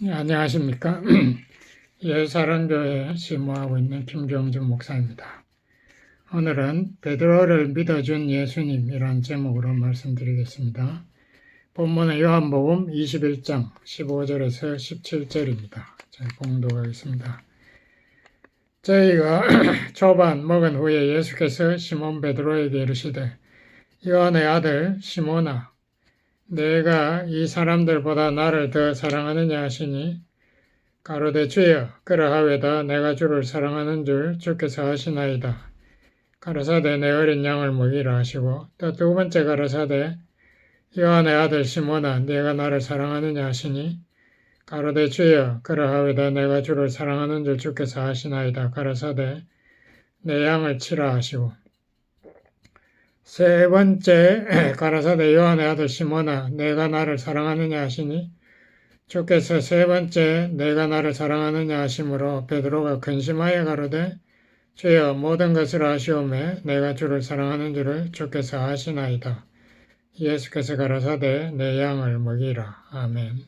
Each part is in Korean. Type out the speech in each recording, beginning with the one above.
안녕하십니까. 예사랑교회 심호하고 있는 김경준 목사입니다. 오늘은 베드로를 믿어준 예수님이란 제목으로 말씀드리겠습니다. 본문은 요한복음 21장 15절에서 17절입니다. 제가 봉독하겠습니다. 저희가 초반 먹은 후에 예수께서 시몬 베드로에게 이르시되 요한의 아들 시몬아 내가 이 사람들보다 나를 더 사랑하느냐 하시니 가로되 주여 그러하외다 내가 주를 사랑하는 줄 주께서 아시나이다. 가로사대 내 어린 양을 먹이라 하시고 또 두 번째 가로사대 요한의 아들 시몬아 네가 나를 사랑하느냐 하시니 가로되 주여 그러하외다 내가 주를 사랑하는 줄 주께서 아시나이다. 가로사대 내 양을 치라 하시고 세 번째 가로사대 요한의 아들 시몬아 내가 나를 사랑하느냐 하시니 주께서 세 번째 내가 나를 사랑하느냐 하심으로 베드로가 근심하여 가로되 주여 모든 것을 아시오매 내가 주를 사랑하는 줄을 주께서 아시나이다. 예수께서 가로사대 내 양을 먹이라. 아멘.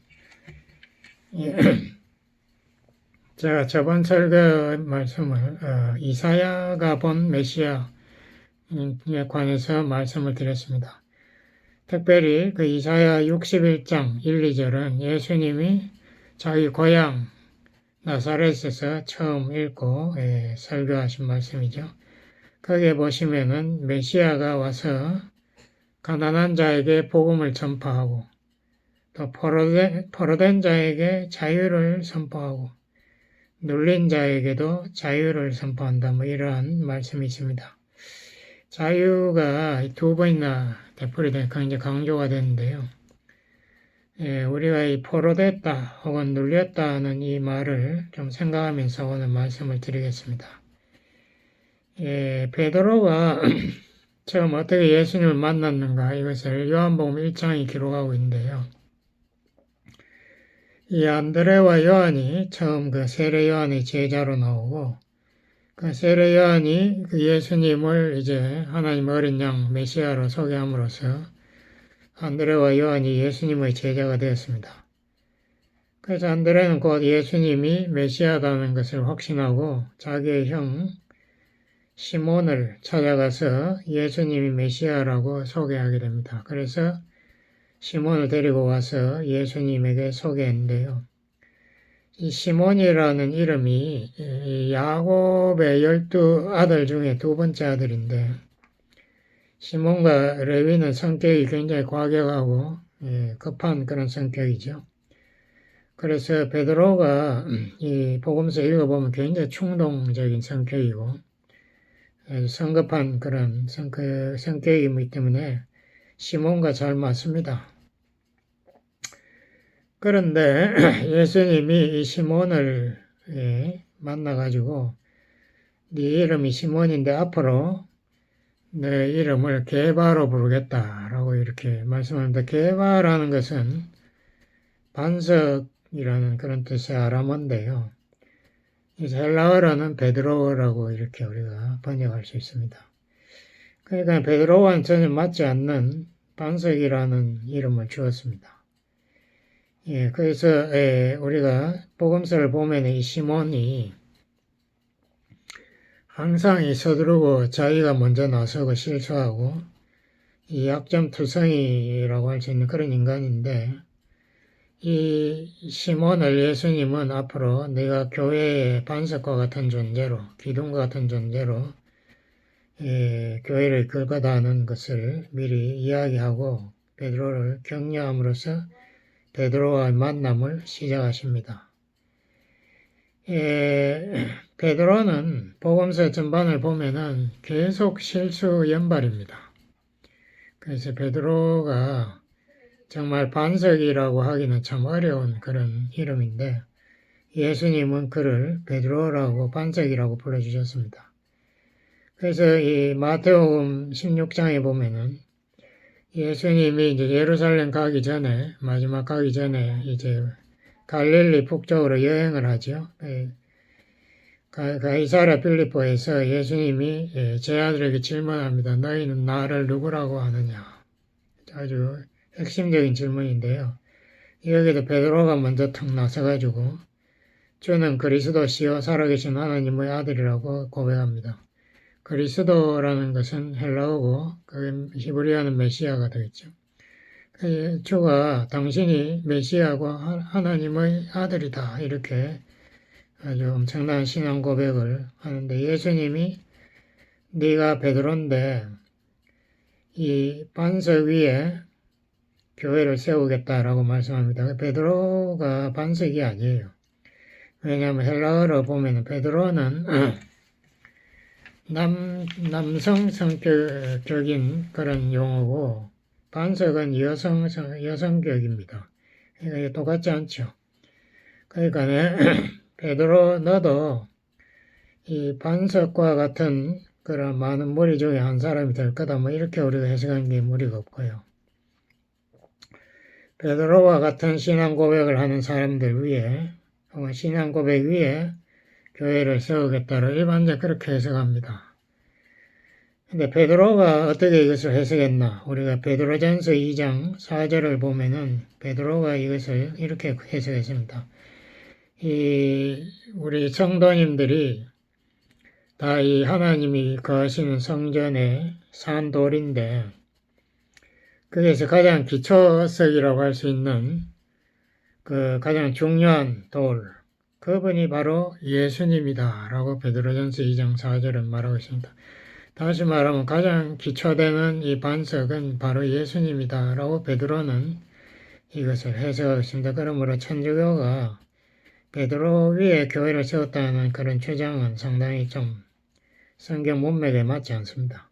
제가 저번 설교 말씀을 이사야가 본 메시아에 관해서 말씀을 드렸습니다. 특별히 그 이사야 61장 1, 2절은 예수님이 자기 고향 나사렛에서 처음 읽고 설교하신 말씀이죠. 거기에 보시면은 메시아가 와서 가난한 자에게 복음을 전파하고 또 포로된 자에게 자유를 선포하고 눌린 자에게도 자유를 선포한다. 이러한 말씀이 있습니다. 자유가 두 번이나 되풀이된 굉장히 강조가 되는데요. 우리가 이 포로됐다 혹은 눌렸다는 이 말을 좀 생각하면서 오늘 말씀을 드리겠습니다. 베드로가 처음 어떻게 예수님을 만났는가 이것을 요한복음 1장이 기록하고 있는데요. 이 안드레와 요한이 처음 그 세례 요한의 제자로 나오고 그 세례 요한이 그 예수님을 이제 하나님 어린 양 메시아로 소개함으로써 안드레와 요한이 예수님의 제자가 되었습니다. 그래서 안드레는 곧 예수님이 메시아다는 것을 확신하고 자기의 형 시몬을 찾아가서 예수님이 메시아라고 소개하게 됩니다. 그래서 시몬을 데리고 와서 예수님에게 소개했는데요. 이 시몬이라는 이름이 야곱의 12 아들 중에 두 번째 아들인데 시몬과 레위는 성격이 굉장히 과격하고 급한 그런 성격이죠. 그래서 베드로가 이 복음서 읽어보면 굉장히 충동적인 성격이고 성급한 그런 성격이기 때문에 시몬과 잘 맞습니다. 그런데 예수님이 이 시몬을 만나가지고 네 이름이 시몬인데 앞으로 내 이름을 게바로 부르겠다라고 이렇게 말씀합니다. 게바라는 것은 반석이라는 그런 뜻의 아람어인데요. 헬라어로는 베드로라고 이렇게 우리가 번역할 수 있습니다. 그러니까 베드로와는 전혀 맞지 않는 반석이라는 이름을 주었습니다. 그래서 우리가 복음서를 보면 이 시몬이 항상 서두르고 자기가 먼저 나서고 실수하고 이 약점투성이라고 할 수 있는 그런 인간인데 이 시몬을 예수님은 앞으로 네가 교회의 반석과 같은 존재로 기둥과 같은 존재로 교회를 이끌 거다는 것을 미리 이야기하고 베드로를 격려함으로써 베드로와의 만남을 시작하십니다. 베드로는 복음서 전반을 보면은 계속 실수 연발입니다. 그래서 베드로가 정말 반석이라고 하기는 참 어려운 그런 이름인데 예수님은 그를 베드로라고 반석이라고 불러주셨습니다. 그래서 이 마태복음 16장에 보면은 예수님이 이제 예루살렘 가기 전에 마지막 가기 전에 이제 갈릴리 북쪽으로 여행을 하죠. 가이사랴 필리포에서 예수님이 제 아들에게 질문합니다. 너희는 나를 누구라고 하느냐? 아주 핵심적인 질문인데요. 여기도 베드로가 먼저 턱 나서가지고 주는 그리스도시요 살아계신 하나님의 아들이라고 고백합니다. 그리스도라는 것은 헬라어고 그 히브리어는 메시아가 되겠죠. 주가 당신이 메시아고 하나님의 아들이다 이렇게 아주 엄청난 신앙 고백을 하는데 예수님이 네가 베드로인데 이 반석 위에 교회를 세우겠다라고 말씀합니다. 베드로가 반석이 아니에요. 왜냐하면 헬라어로 보면 베드로는 남성 성격적인 그런 용어고 반석은 여성격입니다. 그러니까 똑같지 않죠. 그러니까 베드로 너도 이 반석과 같은 그런 많은 무리 중에 한 사람이 될 거다. 뭐 이렇게 우리가 해석하는 게 무리가 없고요. 베드로와 같은 신앙 고백을 하는 사람들 위에 신앙 고백 위에 교회를 세우겠다로 일반적으로 그렇게 해석합니다. 근데 베드로가 어떻게 이것을 해석했나? 우리가 베드로전서 2장 4절을 보면은 베드로가 이것을 이렇게 해석했습니다. 우리 성도님들이 다 이 하나님이 거하시는 성전의 산돌인데 거기에서 가장 기초석이라고 할 수 있는 그 가장 중요한 돌, 그분이 바로 예수님이다 라고 베드로전서 2장 4절은 말하고 있습니다. 다시 말하면 가장 기초되는 이 반석은 바로 예수님이다 라고 베드로는 이것을 해석하고 있습니다. 그러므로 천주교가 베드로 위에 교회를 세웠다는 그런 주장은 상당히 좀 성경 문맥에 맞지 않습니다.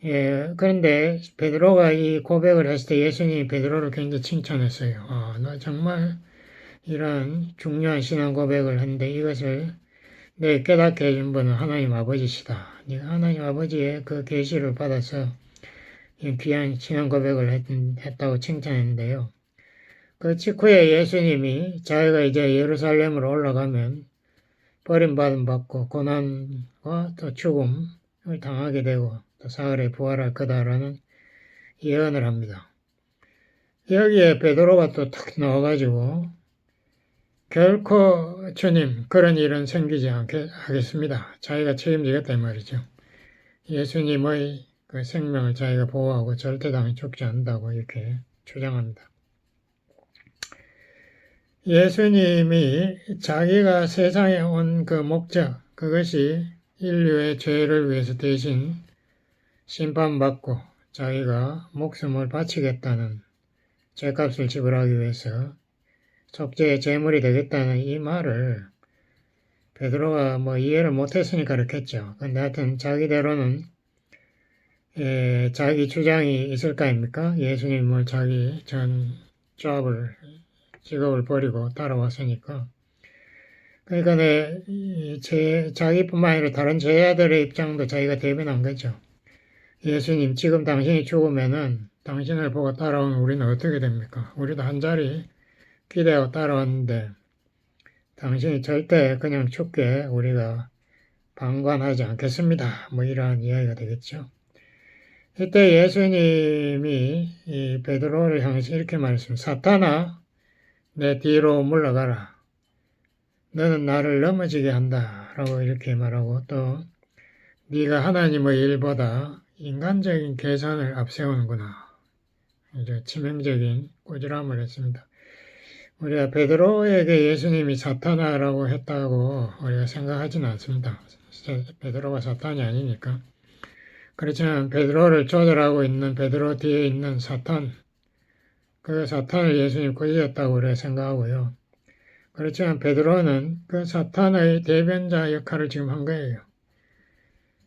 그런데 베드로가 이 고백을 했을 때 예수님이 베드로를 굉장히 칭찬했어요. 너 정말 이런 중요한 신앙 고백을 했는데 이것을 내 깨닫게 해준 분은 하나님 아버지시다. 네가 하나님 아버지의 그 계시를 받아서 이 귀한 신앙 고백을 했다고 칭찬했는데요. 그 직후에 예수님이 자기가 이제 예루살렘으로 올라가면 버림받음 받고 고난과 또 죽음을 당하게 되고 또 사흘에 부활할 거다라는 예언을 합니다. 여기에 베드로가 또 탁 나와가지고 결코 주님 그런 일은 생기지 않게 하겠습니다. 자기가 책임지겠다 이 말이죠. 예수님의 그 생명을 자기가 보호하고 절대 당히 죽지 않는다고 이렇게 주장합니다. 예수님이 자기가 세상에 온 그 목적, 그것이 인류의 죄를 위해서 대신 심판받고 자기가 목숨을 바치겠다는 죄값을 지불하기 위해서 속죄의 제물이 되겠다는 이 말을 베드로가 뭐 이해를 못했으니까 그렇겠죠. 근데 하여튼 자기대로는 자기 주장이 있을 거 아닙니까? 예수님을 자기 전 직업을 버리고 따라왔으니까. 그러니까 자기뿐만 아니라 다른 제자들의 입장도 자기가 대변한 거죠. 예수님, 지금 당신이 죽으면은 당신을 보고 따라온 우리는 어떻게 됩니까? 우리도 한 자리 기대하고 따라왔는데 당신이 절대 그냥 죽게 우리가 방관하지 않겠습니다. 뭐 이러한 이야기가 되겠죠. 이때 예수님이 이 베드로를 향해서 이렇게 말했습니다. 사탄아, 내 뒤로 물러가라. 너는 나를 넘어지게 한다. 라고 이렇게 말하고 또 네가 하나님의 일보다 인간적인 계산을 앞세우는구나. 이제 치명적인 꼬질함을 했습니다. 우리가 베드로에게 예수님이 사탄아라고 했다고 우리가 생각하지는 않습니다. 베드로가 사탄이 아니니까. 그렇지만 베드로를 조절하고 있는 베드로 뒤에 있는 사탄, 그 사탄을 예수님 꾸짖었다고 우리가 생각하고요. 그렇지만 베드로는 그 사탄의 대변자 역할을 지금 한 거예요.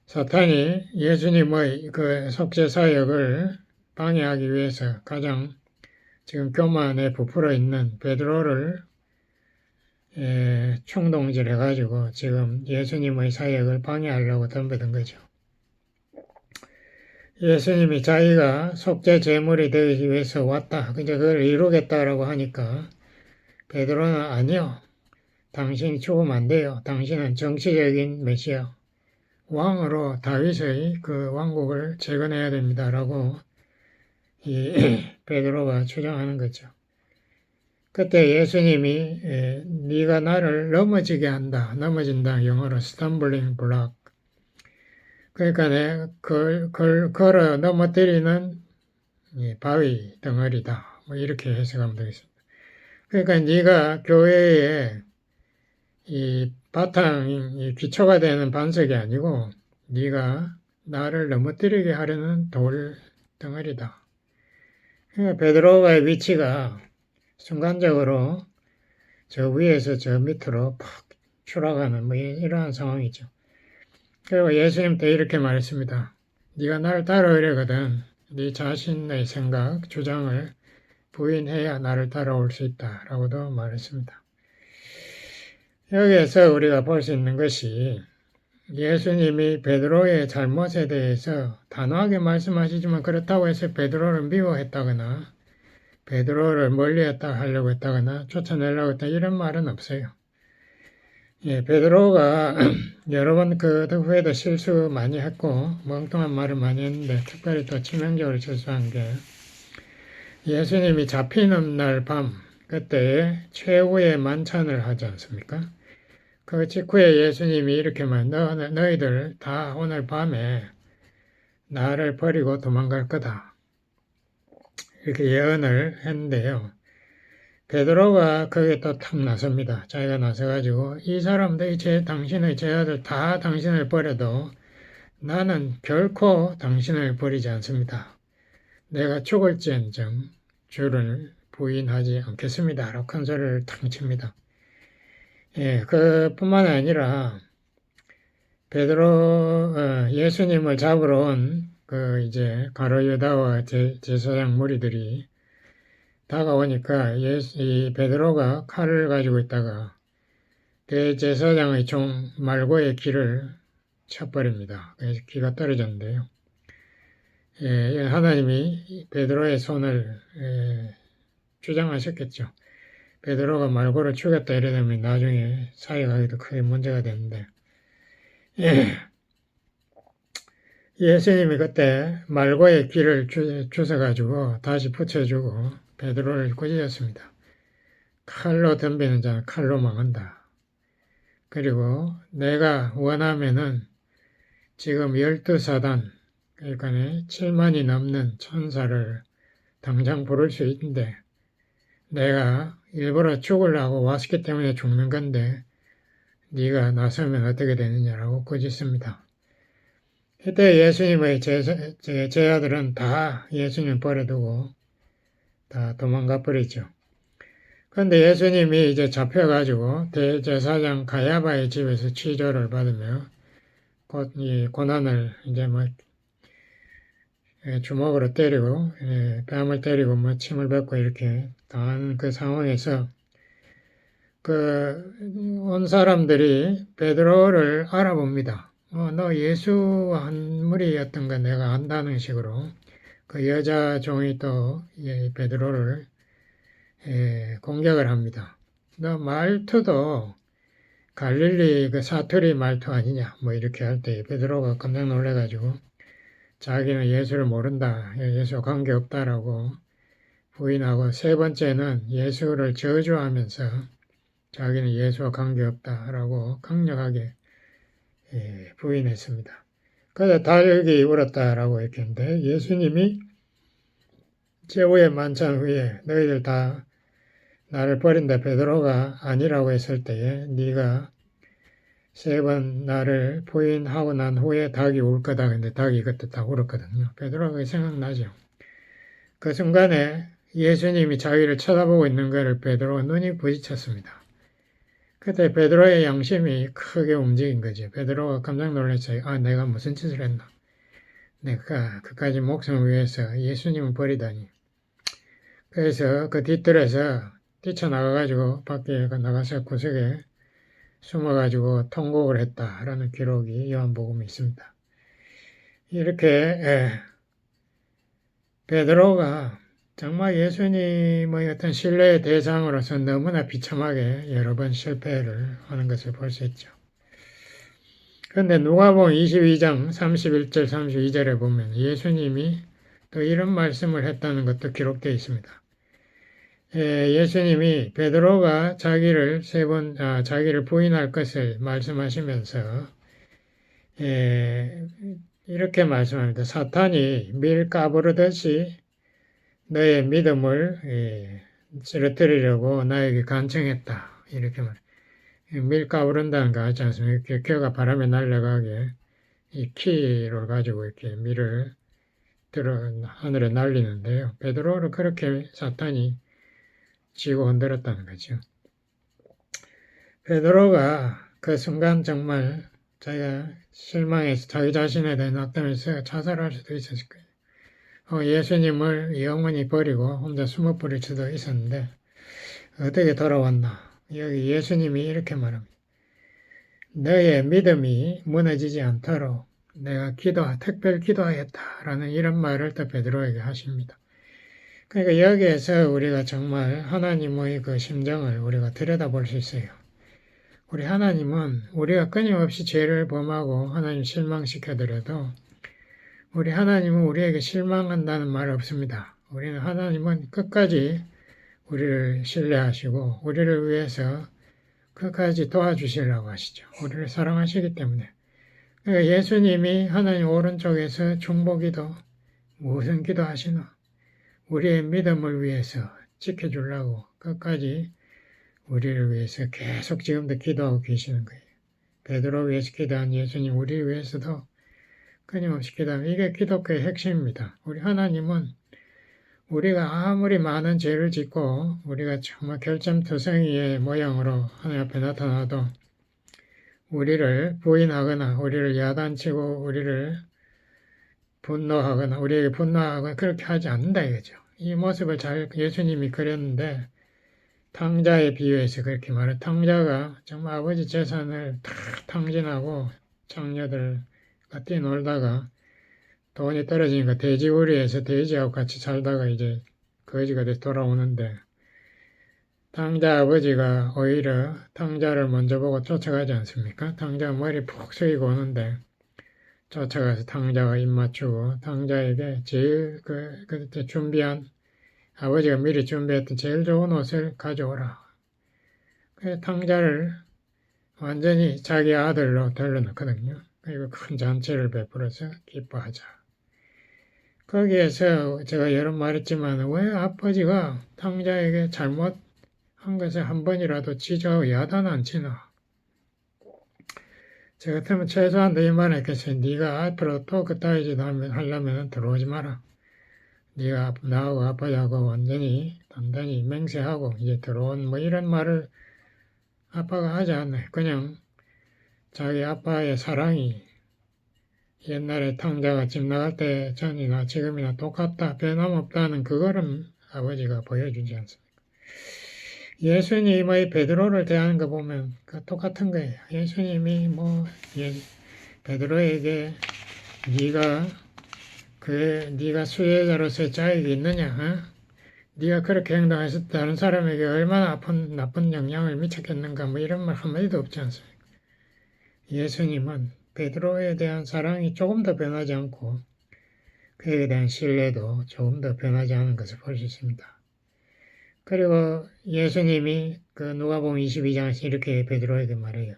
사탄이 예수님의 그 속죄 사역을 방해하기 위해서 가장 지금 교만에 부풀어 있는 베드로를 총동질 해가지고 지금 예수님의 사역을 방해하려고 덤벼든 거죠. 예수님이 자기가 속죄 제물이 되기 위해서 왔다. 이제 그걸 이루겠다라고 하니까 베드로는 아니요. 당신이 죽으면 안 돼요. 당신은 정치적인 메시아, 왕으로 다윗의 그 왕국을 재건해야 됩니다. 라고 이 베드로가 주장하는 거죠. 그때 예수님이 네가 나를 넘어지게 한다. 넘어진다. 영어로 stumbling block. 그러니까 걸어 넘어뜨리는 바위 덩어리다. 뭐 이렇게 해석하면 되겠습니다. 그러니까 네가 교회에 이 바탕, 기초가 되는 반석이 아니고 네가 나를 넘어뜨리게 하려는 돌 덩어리다. 그러니까 베드로가의 위치가 순간적으로 저 위에서 저 밑으로 팍 추락하는 뭐 이러한 상황이죠. 그리고 예수님도 이렇게 말했습니다. 네가 나를 따라오려거든 네 자신의 생각, 주장을 부인해야 나를 따라올 수 있다 라고도 말했습니다. 여기에서 우리가 볼 수 있는 것이 예수님이 베드로의 잘못에 대해서 단호하게 말씀하시지만 그렇다고 해서 베드로를 미워했다거나 베드로를 멀리했다 하려고 했다거나 쫓아내려고 했다 이런 말은 없어요. 베드로가 여러 번 그 후에도 실수 많이 했고 멍뚱한 말을 많이 했는데 특별히 또 치명적으로 실수한 게 예수님이 잡히는 날 밤 그때에 최후의 만찬을 하지 않습니까? 그 직후에 예수님이 이렇게 말, 너희들 다 오늘 밤에 나를 버리고 도망갈 거다. 이렇게 예언을 했는데요. 베드로가 거기에 또 탁 나섭니다. 자기가 나서가지고 이 사람들이 당신의 제자들 다 당신을 버려도 나는 결코 당신을 버리지 않습니다. 내가 죽을지언정 주를 부인하지 않겠습니다. 라고 큰 소리를 탁 칩니다. 그뿐만 아니라 베드로 예수님을 잡으러 온 이제 가룟 유다와 제사장 무리들이 다가오니까 이 베드로가 칼을 가지고 있다가 대제사장의 종 말고의 귀를 쳐버립니다. 그래서 귀가 떨어졌는데요. 하나님이 베드로의 손을 주장하셨겠죠. 베드로가 말고를 죽였다 이러면 나중에 사역하기도 크게 문제가 되는데 예수님이 그때 말고의 귀를 주워가지고 다시 붙여주고 베드로를 꾸짖었습니다. 칼로 덤비는 자는 칼로 망한다. 그리고 내가 원하면은 지금 12사단 그러니까 7만이 넘는 천사를 당장 부를 수 있는데 내가 일부러 죽으려고 왔기 때문에 죽는 건데 네가 나서면 어떻게 되느냐라고 꾸짖습니다. 이때 예수님의 제자들은 다 예수님 버려두고 다 도망가 버리죠. 그런데 예수님이 이제 잡혀가지고 대제사장 가야바의 집에서 치조를 받으며 곧 이 고난을 이제 뭐 주먹으로 때리고 뺨을 때리고 뭐 침을 뱉고 이렇게 당하는 그 상황에서 온 사람들이 베드로를 알아봅니다. 너 예수 한 무리였던 거 내가 안다는 식으로 그 여자 종이 또 베드로를 공격을 합니다. 너 말투도 갈릴리 그 사투리 말투 아니냐 뭐 이렇게 할 때 베드로가 깜짝 놀래가지고 자기는 예수를 모른다, 예수 관계없다라고 부인하고 세 번째는 예수를 저주하면서 자기는 예수와 관계없다라고 강력하게 부인했습니다. 그래서 달기 울었다라고 했는데 예수님이 최후의 만찬 후에 너희들 다 나를 버린다 베드로가 아니라고 했을 때에 네가 세 번 나를 부인하고 난 후에 닭이 울 거다. 근데 닭이 그때 다 울었거든요. 베드로가 생각나죠. 그 순간에 예수님이 자기를 쳐다보고 있는 것을 베드로가 눈이 부딪혔습니다. 그때 베드로의 양심이 크게 움직인 거죠. 베드로가 깜짝 놀랐어요. 내가 무슨 짓을 했나. 내가 그까지 목숨을 위해서 예수님을 버리다니. 그래서 그 뒤뜰에서 뛰쳐나가가지고 밖에 나가서 구석에 숨어가지고 통곡을 했다라는 기록이 요한복음에 있습니다. 이렇게 베드로가 정말 예수님의 어떤 신뢰의 대상으로서 너무나 비참하게 여러 번 실패를 하는 것을 볼 수 있죠. 그런데 누가복음 22장 31절 32절에 보면 예수님이 또 이런 말씀을 했다는 것도 기록되어 있습니다. 예수님이 베드로가 자기를 자기를 부인할 것을 말씀하시면서 이렇게 말씀합니다. 사탄이 밀 까부르듯이 너의 믿음을 쓰러뜨리려고 나에게 간청했다. 이렇게 밀 까부른다는 거 알지 않습니까? 겨가 바람에 날아가게 이 키를 가지고 이렇게 밀을 하늘에 날리는데요. 베드로를 그렇게 사탄이 쥐고 흔들었다는 거죠. 베드로가 그 순간 정말 자기가 실망해서 자기 자신에 대해 낙담해서 자살할 수도 있었을 거예요. 예수님을 영원히 버리고 혼자 숨어 버릴 수도 있었는데 어떻게 돌아왔나? 여기 예수님이 이렇게 말합니다. 너의 믿음이 무너지지 않도록 내가 특별 기도하였다라는 이런 말을 또 베드로에게 하십니다. 그러니까 여기에서 우리가 정말 하나님의 그 심정을 우리가 들여다볼 수 있어요. 우리 하나님은 우리가 끊임없이 죄를 범하고 하나님 실망시켜드려도 우리 하나님은 우리에게 실망한다는 말 없습니다. 우리는 하나님은 끝까지 우리를 신뢰하시고 우리를 위해서 끝까지 도와주시려고 하시죠. 우리를 사랑하시기 때문에. 그러니까 예수님이 하나님 오른쪽에서 중보기도 무슨 기도하시나? 우리의 믿음을 위해서 지켜주려고 끝까지 우리를 위해서 계속 지금도 기도하고 계시는 거예요. 베드로 위해서 기도한 예수님 우리를 위해서도 끊임없이 기도하는 이게 기독교의 핵심입니다. 우리 하나님은 우리가 아무리 많은 죄를 짓고 우리가 정말 결점투성이의 모양으로 하나님 앞에 나타나도 우리를 부인하거나 우리를 야단치고 우리를 분노하거나 우리에게 분노하거나 그렇게 하지 않는다 이거죠. 이 모습을 잘 예수님이 그렸는데 탕자에 비유해서 그렇게 말해. 탕자가 정말 아버지 재산을 다 탕진하고 장녀들과 뛰놀다가 돈이 떨어지니까 돼지우리에서 돼지하고 같이 살다가 이제 거지가 돼서 돌아오는데 탕자 아버지가 오히려 탕자를 먼저 보고 쫓아가지 않습니까? 탕자가 머리 푹 숙이고 오는데 쫓아가서 탕자가 입 맞추고 탕자에게 제일 그때 준비한 아버지가 미리 준비했던 제일 좋은 옷을 가져오라. 그래서 탕자를 완전히 자기 아들로 돌려놓거든요. 그리고 큰 잔치를 베풀어서 기뻐하자. 거기에서 제가 여러 번 말했지만 왜 아버지가 탕자에게 잘못한 것을 한 번이라도 지적하고 야단 안 치나? 저 같으면 최소한 내 말을 했겠어요. 네가 앞으로 또 그따위 짓 하려면 들어오지 마라. 네가 나하고 아빠하고 완전히 단단히 맹세하고 이제 들어온 뭐 이런 말을 아빠가 하지 않네. 그냥 자기 아빠의 사랑이 옛날에 탕자가 집 나갈 때 전이나 지금이나 똑같다, 변함없다는 그거를 아버지가 보여주지 않습니까? 예수님의 베드로를 대하는 거 보면 똑같은 거예요. 예수님이 베드로에게 네가 수혜자로서의 자격이 있느냐? 어? 네가 그렇게 행동해서 다른 사람에게 얼마나 나쁜 영향을 미쳤겠는가? 뭐 이런 말 한마디도 없지 않습니까? 예수님은 베드로에 대한 사랑이 조금 더 변하지 않고 그에 대한 신뢰도 조금 더 변하지 않은 것을 볼 수 있습니다. 그리고 예수님이 그 누가복음 22장에서 이렇게 베드로에게 말해요.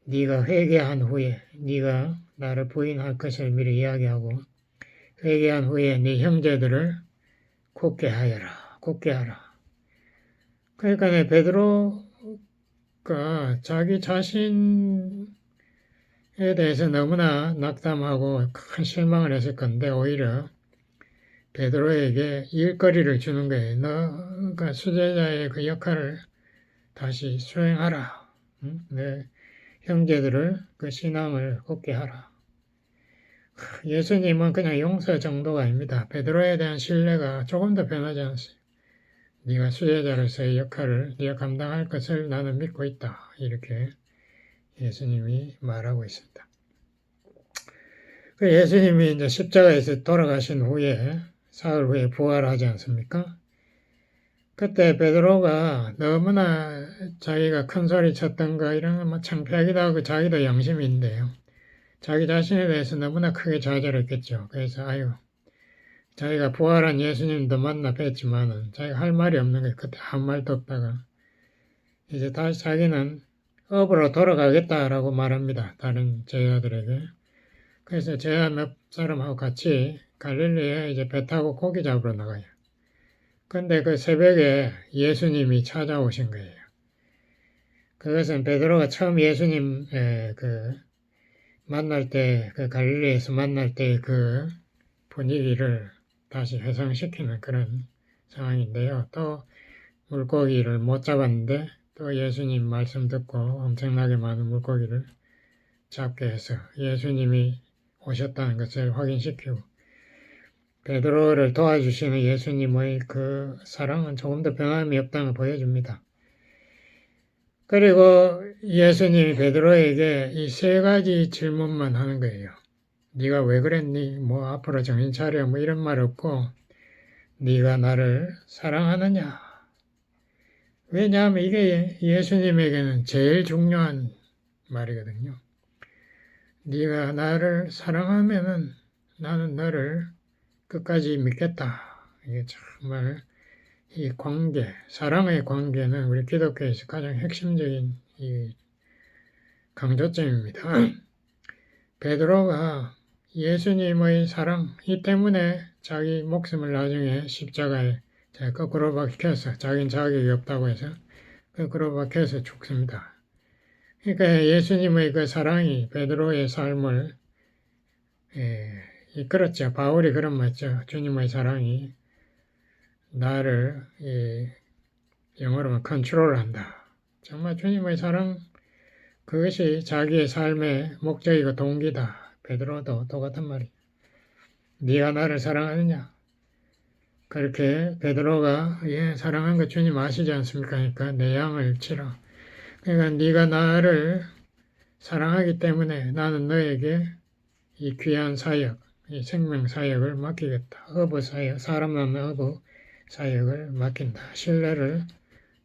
네가 회개한 후에 네가 나를 부인할 것을 미리 이야기하고 회개한 후에 네 형제들을 굳게 하여라. 굳게 하라. 그러니까 베드로가 자기 자신에 대해서 너무나 낙담하고 큰 실망을 했을 건데 오히려 베드로에게 일거리를 주는 거예요. 너가 수제자의 그 역할을 다시 수행하라. 응? 내 형제들을 그 신앙을 굳게 하라. 예수님은 그냥 용서 정도가 아닙니다. 베드로에 대한 신뢰가 조금 더 변하지 않았어요. 네가 수제자로서의 역할을 네가 감당할 것을 나는 믿고 있다. 이렇게 예수님이 말하고 있습니다. 그 예수님이 이제 십자가에서 돌아가신 후에 사흘 후에 부활하지 않습니까? 그때 베드로가 너무나 자기가 큰 소리 쳤던 거 이런 거 창피하기도 하고 자기도 양심인데요. 자기 자신에 대해서 너무나 크게 좌절했겠죠. 그래서 자기가 부활한 예수님도 만나 뵀지만은 자기가 할 말이 없는 거예요. 그때 아무 말도 없다가 이제 다시 자기는 업으로 돌아가겠다라고 말합니다. 다른 제자들에게. 그래서 제자 몇 사람하고 같이 갈릴리에 이제 배 타고 고기 잡으러 나가요. 근데 그 새벽에 예수님이 찾아오신 거예요. 그것은 베드로가 처음 예수님 만날 때, 그 갈릴리에서 만날 때 그 분위기를 다시 회상시키는 그런 상황인데요. 또 물고기를 못 잡았는데 또 예수님 말씀 듣고 엄청나게 많은 물고기를 잡게 해서 예수님이 오셨다는 것을 확인시키고 베드로를 도와주시는 예수님의 그 사랑은 조금 더 변함이 없다는 걸 보여줍니다. 그리고 예수님이 베드로에게 이 세 가지 질문만 하는 거예요. 네가 왜 그랬니? 뭐 앞으로 정신 차려? 뭐 이런 말 없고 네가 나를 사랑하느냐? 왜냐하면 이게 예수님에게는 제일 중요한 말이거든요. 네가 나를 사랑하면은 나는 너를 끝까지 믿겠다. 이게 정말 이 관계, 사랑의 관계는 우리 기독교에서 가장 핵심적인 이 강조점입니다. 베드로가 예수님의 사랑, 이 때문에 자기 목숨을 나중에 십자가에 거꾸로 박혀서 자기는 자격이 없다고 해서 거꾸로 박혀서 죽습니다. 그러니까 예수님의 그 사랑이 베드로의 삶을 이끌었죠. 바울이 그런 말이죠. 주님의 사랑이 나를 영어로는 컨트롤한다. 정말 주님의 사랑 그것이 자기의 삶의 목적이고 동기다. 베드로도 똑같은 말이에요. 네가 나를 사랑하느냐? 그렇게 베드로가 사랑한 거 주님 아시지 않습니까? 그러니까 내 양을 치라. 그러니까 네가 나를 사랑하기 때문에 나는 너에게 이 귀한 사역, 이 생명 사역을 맡기겠다. 어부 사역, 사람 낳는 어부 사역을 맡긴다. 신뢰를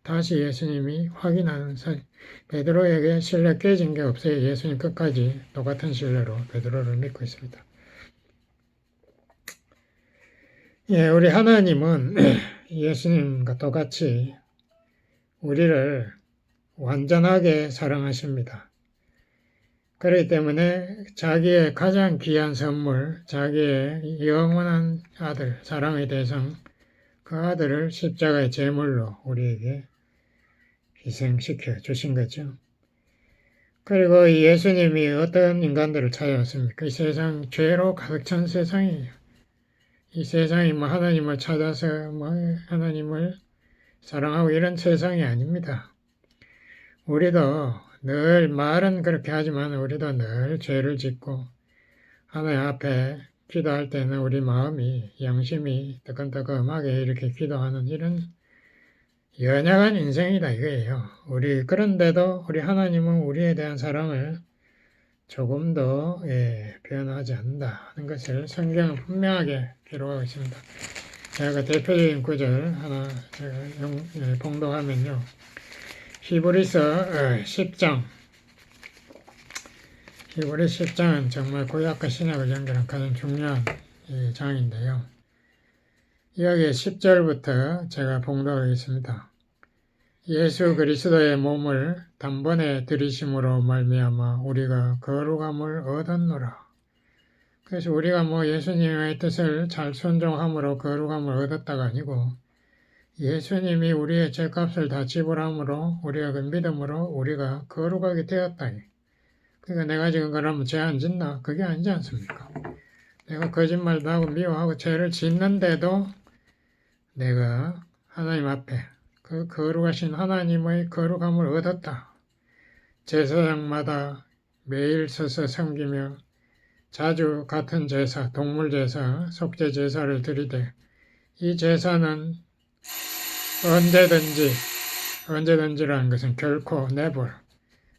다시 예수님이 확인하는 사역. 베드로에게 신뢰 깨진 게 없어요. 예수님 끝까지 똑같은 신뢰로 베드로를 믿고 있습니다. 우리 하나님은 예수님과 똑같이 우리를 완전하게 사랑하십니다. 그렇기 때문에 자기의 가장 귀한 선물, 자기의 영원한 아들, 사랑의 대상, 그 아들을 십자가의 제물로 우리에게 희생시켜 주신 거죠. 그리고 예수님이 어떤 인간들을 찾아왔습니까? 이 세상 죄로 가득 찬 세상이에요. 이 세상이 뭐 하나님을 찾아서 뭐 하나님을 사랑하고 이런 세상이 아닙니다. 우리도 늘 말은 그렇게 하지만 우리도 늘 죄를 짓고 하나님 앞에 기도할 때는 우리 마음이 양심이 뜨끔뜨끔하게 이렇게 기도하는 이런 연약한 인생이다 이거예요. 그런데도 우리 하나님은 우리에 대한 사랑을 조금 더 표현하지 않는다는 것을 성경은 분명하게 기록하고 있습니다. 제가 대표적인 구절 하나 제가 봉독하면요. 히브리서 10장. 히브리서 10장은 정말 구약과 신약을 연결한 가장 중요한 장인데요. 여기 10절부터 제가 봉독하겠습니다. 예수 그리스도의 몸을 단번에 들이심으로 말미암아 우리가 거룩함을 얻었노라. 그래서 우리가 뭐 예수님의 뜻을 잘 순종함으로 거룩함을 얻었다가 아니고 예수님이 우리의 죄값을 다 지불함으로 우리가 그 믿음으로 우리가 거룩하게 되었다. 그러니까 내가 지금 그러면 죄 안 짓나? 그게 아니지 않습니까? 내가 거짓말도 하고 미워하고 죄를 짓는데도 내가 하나님 앞에 그 거룩하신 하나님의 거룩함을 얻었다. 제사장마다 매일 서서 섬기며 자주 같은 제사, 동물 제사, 속죄 제사를 드리되 이 제사는 언제든지라는 것은 결코 never,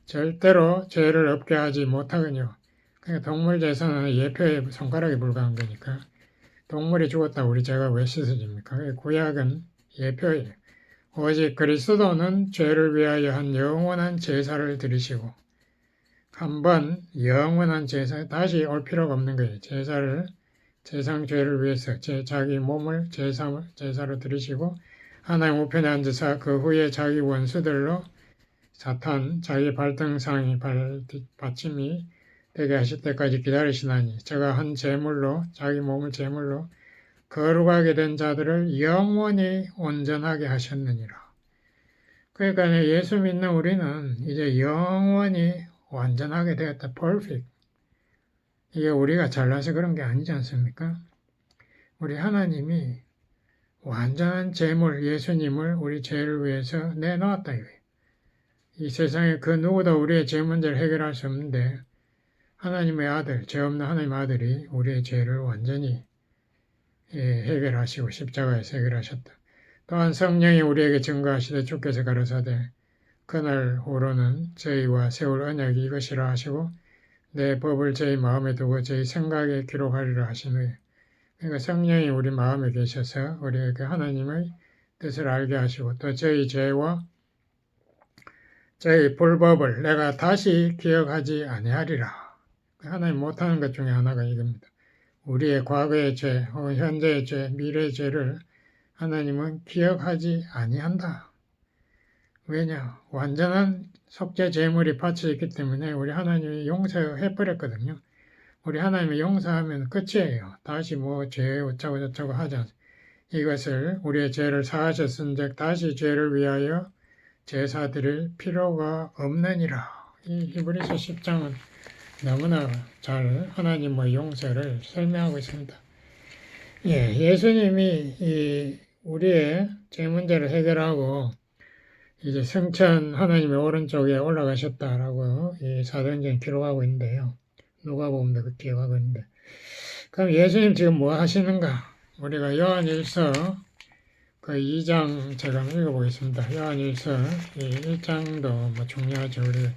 절대로 죄를 없게 하지 못하거니와 그러니까 동물 제사는 예표에 손가락에 불과한 거니까 동물이 죽었다 우리 죄가 왜 씻어집니까? 구약은 예표예요. 오직 그리스도는 죄를 위하여 한 영원한 제사를 드리시고 한번 영원한 제사 다시 올 필요가 없는 거예요. 제사를 세상 죄를 위해서 자기 몸을 제사로 드리시고 하나님 우편에 앉으사 그 후에 자기 원수들로 사탄 자기 발등상이 받침이 되게 하실 때까지 기다리시나니 저가 한 제물로 자기 몸을 제물로 거룩하게 된 자들을 영원히 온전하게 하셨느니라. 그러니까 예수 믿는 우리는 이제 영원히 완전하게 되었다. perfect. 이게 우리가 잘나서 그런 게 아니지 않습니까? 우리 하나님이 완전한 제물 예수님을 우리 죄를 위해서 내놓았다. 이 세상에 그 누구도 우리의 죄 문제를 해결할 수 없는데 하나님의 아들, 죄 없는 하나님 아들이 우리의 죄를 완전히 해결하시고 십자가에서 해결하셨다. 또한 성령이 우리에게 증거하시되 주께서 가라사대 그날 후로는 저희와 세울 언약이 이것이라 하시고 내 법을 저희 마음에 두고 저희 생각에 기록하리라 하시네. 그러니까 성령이 우리 마음에 계셔서 우리에게 하나님의 뜻을 알게 하시고 또 저희 죄와 저희 불법을 내가 다시 기억하지 아니하리라. 하나님 못하는 것 중에 하나가 이겁니다. 우리의 과거의 죄, 혹은 현재의 죄, 미래의 죄를 하나님은 기억하지 아니한다. 왜냐? 완전한 속죄 제물이 바쳐 있기 때문에 우리 하나님이 용서해버렸거든요. 우리 하나님이 용서하면 끝이에요. 다시 죄 어쩌고 저쩌고 하지 않습니다. 이것을 우리의 죄를 사하셨은즉 다시 죄를 위하여 제사 드릴 필요가 없느니라. 이 히브리서 10장은 너무나 잘 하나님의 용서를 설명하고 있습니다. 예수님이 우리의 죄 문제를 해결하고 이제 성천 하나님의 오른쪽에 올라가셨다라고 이 사도행전 기록하고 있는데요. 누가복음도 그 기록하고 있는데, 그럼 예수님 지금 뭐 하시는가? 우리가 요한일서 그 2장 제가 한번 읽어보겠습니다. 요한일서 1장도 중요하죠. 우리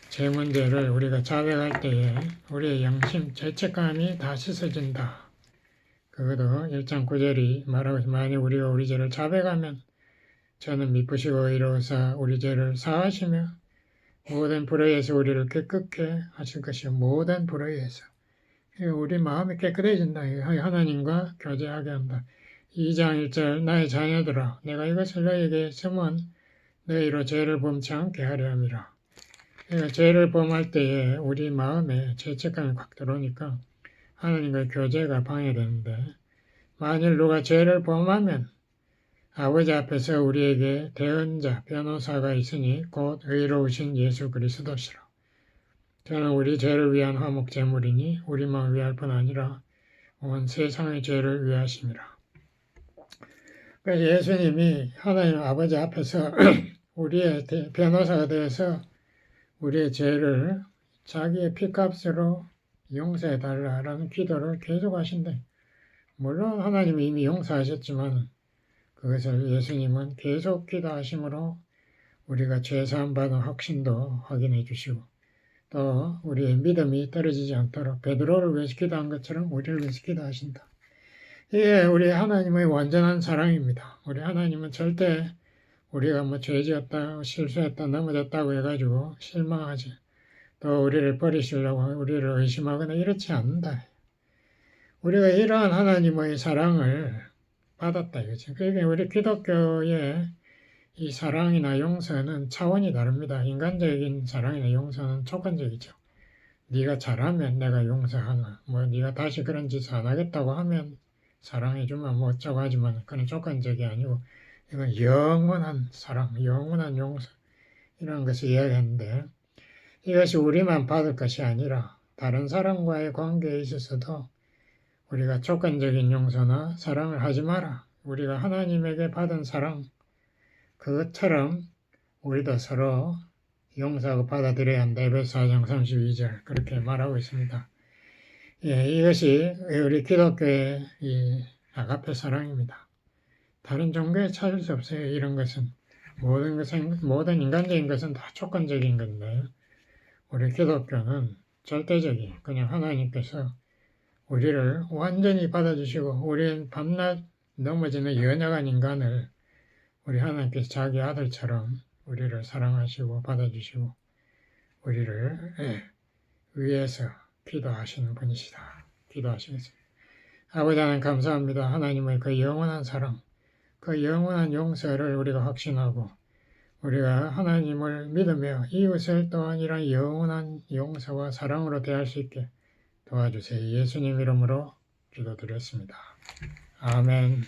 죄 문제를 우리가 자백할 때에 우리의 양심, 죄책감이 다 씻어진다. 그것도 1장 9절이 말하고 있습니다. 만약 우리가 우리 죄를 자백하면 저는 미쁘시고 의로우사 우리 죄를 사하시며 모든 불의에서 우리를 깨끗게 하실 것이요 모든 불의에서 우리 마음이 깨끗해진다. 하나님과 교제하게 한다. 2장 1절 나의 자녀들아 내가 이것을 너희에게 쓰면 너희로 죄를 범치 않게 하려 함이라. 그러니까 죄를 범할 때에 우리 마음에 죄책감이 확 들어오니까 하나님과 교제가 방해되는데 만일 누가 죄를 범하면 아버지 앞에서 우리에게 대언자, 변호사가 있으니 곧 의로우신 예수 그리스도시라. 저는 우리 죄를 위한 화목 제물이니 우리만 위할 뿐 아니라 온 세상의 죄를 위하심이라. 그래서 예수님이 하나님 아버지 앞에서 우리의 변호사가 되어서 우리의 죄를 자기의 피값으로 용서해 달라라는 기도를 계속 하신대. 물론 하나님이 이미 용서하셨지만 그것을 예수님은 계속 기도하심으로 우리가 죄사함 받은 확신도 확인해 주시고 또 우리의 믿음이 떨어지지 않도록 베드로를 위해서 기도한 것처럼 우리를 위해서 기도하신다. 이게 우리 하나님의 완전한 사랑입니다. 우리 하나님은 절대 우리가 죄지었다, 실수했다, 넘어졌다고 해가지고 실망하지 또 우리를 버리시려고 우리를 의심하거나 이렇지 않는다. 우리가 이러한 하나님의 사랑을 받았다 이거죠. 그러니까 우리 기독교의 이 사랑이나 용서는 차원이 다릅니다. 인간적인 사랑이나 용서는 조건적이죠. 네가 잘하면 내가 용서하나, 네가 다시 그런 짓을 안 하겠다고 하면 사랑해주면 어쩌고 하지만 그건 조건적이 아니고 이건 영원한 사랑, 영원한 용서 이런 것을 이야기하는데 이것이 우리만 받을 것이 아니라 다른 사람과의 관계에 있어서도 우리가 조건적인 용서나 사랑을 하지 마라. 우리가 하나님에게 받은 사랑, 그것처럼 우리도 서로 용서하고 받아들여야 한다. 에베소 4장 32절 그렇게 말하고 있습니다. 이것이 우리 기독교의 이 아가페 사랑입니다. 다른 종교에 찾을 수 없어요. 이런 것은 모든 인간적인 것은 다 조건적인 건데 우리 기독교는 절대적인 그냥 하나님께서 우리를 완전히 받아주시고 우리는 밤낮 넘어지는 연약한 인간을 우리 하나님께서 자기 아들처럼 우리를 사랑하시고 받아주시고 우리를 위해서 기도하시는 분이시다. 기도하시겠습니다. 아버지 하나님 감사합니다. 하나님의 그 영원한 사랑, 그 영원한 용서를 우리가 확신하고 우리가 하나님을 믿으며 이웃을 또한 이런 영원한 용서와 사랑으로 대할 수 있게 도와주세요. 예수님 이름으로 기도드렸습니다. 아멘.